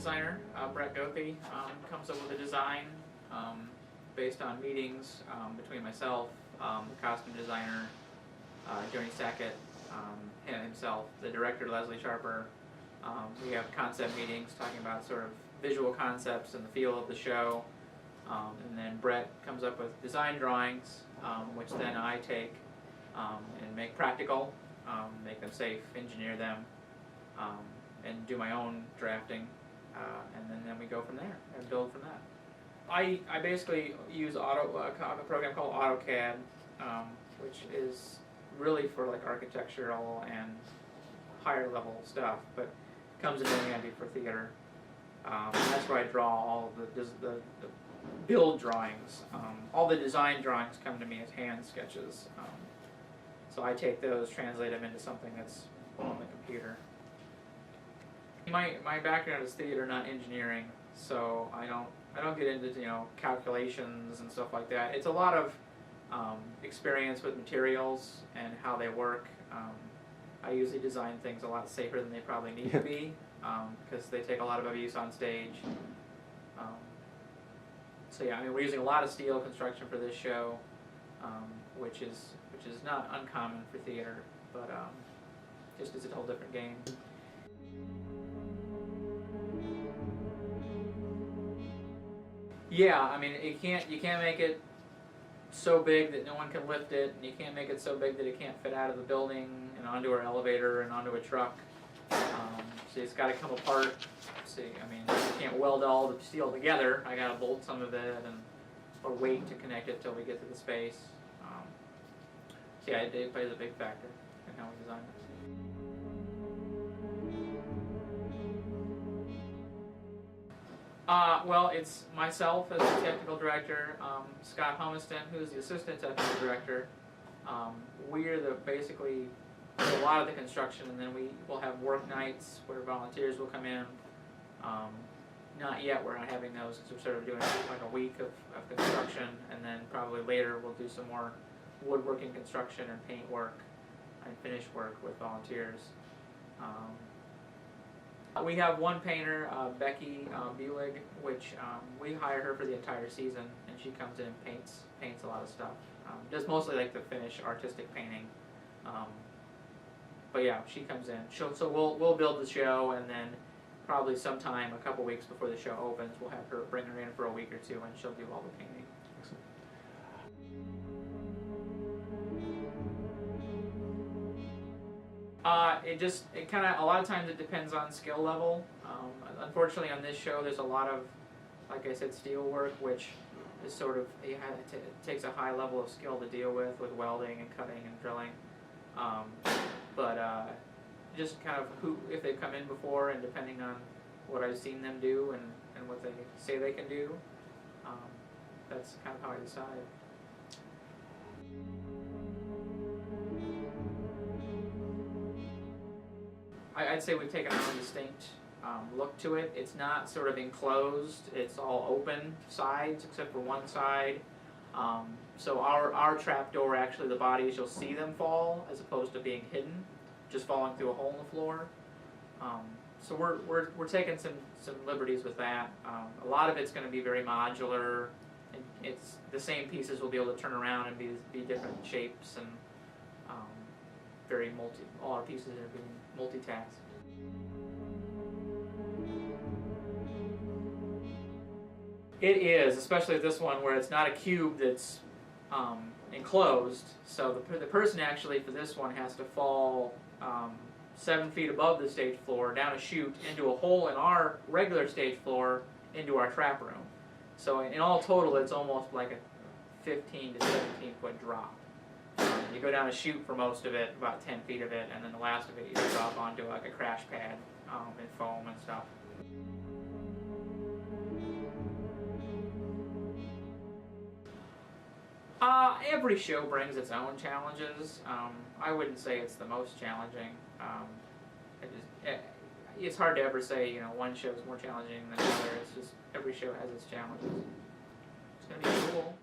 designer, Brett Goethe, comes up with a design based on meetings between myself, the costume designer, Joni Sackett, him himself, the director Leslie Sharper. We have concept meetings talking about sort of visual concepts and the feel of the show. And then Brett comes up with design drawings, which then I take and make practical, make them safe, engineer them, and do my own drafting, and then we go from there and build from that. I basically use a program called AutoCAD, which is really for like architectural and higher level stuff, but comes in handy for theater. That's where I draw all of the build drawings. All the design drawings come to me as hand sketches. So I take those, translate them into something that's on the computer. My background is theater, not engineering, so I don't get into calculations and stuff like that. It's a lot of experience with materials and how they work. I usually design things a lot safer than they probably need to be because they take a lot of abuse on stage. So yeah, I mean, we're using a lot of steel construction for this show, which is not uncommon for theater, but just it's a whole different game. Yeah, I mean, you can't make it so big that no one can lift it, and you can't make it so big that it can't fit out of the building and onto our elevator and onto a truck. So it's got to come apart. See, I mean, you can't weld all the steel together. I got to bolt some of it or wait to connect it till we get to the space. So yeah, it plays a big factor in how we design it. Well, it's myself as the technical director, Scott Humiston, who's the assistant technical director. We're basically do a lot of the construction, and then we will have work nights where volunteers will come in. Not yet, we're not having those because we're sort of doing like a week of construction, and then probably later we'll do some more woodworking construction and paint work and finish work with volunteers. We have one painter, Becky Bulig, which we hire her for the entire season, and she comes in and paints a lot of stuff. Does mostly like the finish artistic painting. But yeah, she comes in. So we'll build the show, and then probably sometime a couple weeks before the show opens, we'll have her bring her in for a week or two, and she'll do all the painting. Excellent. It kind of, a lot of times it depends on skill level. Unfortunately on this show there's a lot of, like I said, steel work, which is sort of, it takes a high level of skill to deal with welding and cutting and drilling. But just kind of if they've come in before, and depending on what I've seen them do and what they say they can do, that's kind of how I decide. I'd say we've taken a more distinct look to it. It's not sort of enclosed, it's all open sides except for one side. So our trap door, actually the bodies, you'll see them fall as opposed to being hidden, just falling through a hole in the floor. So we're taking some liberties with that. A lot of it's going to be very modular. It's the same pieces will be able to turn around and be different shapes, and all our pieces are being multitasked. It is, especially this one where it's not a cube that's enclosed. So the person actually for this one has to fall 7 feet above the stage floor, down a chute, into a hole in our regular stage floor, into our trap room. So in all total, it's almost like a 15 to 17 foot drop. You go down a chute for most of it, about 10 feet of it, and then the last of it you drop onto like a crash pad and foam and stuff. Every show brings its own challenges. I wouldn't say it's the most challenging. It's hard to ever say, one show is more challenging than another. It's just every show has its challenges. It's going to be cool.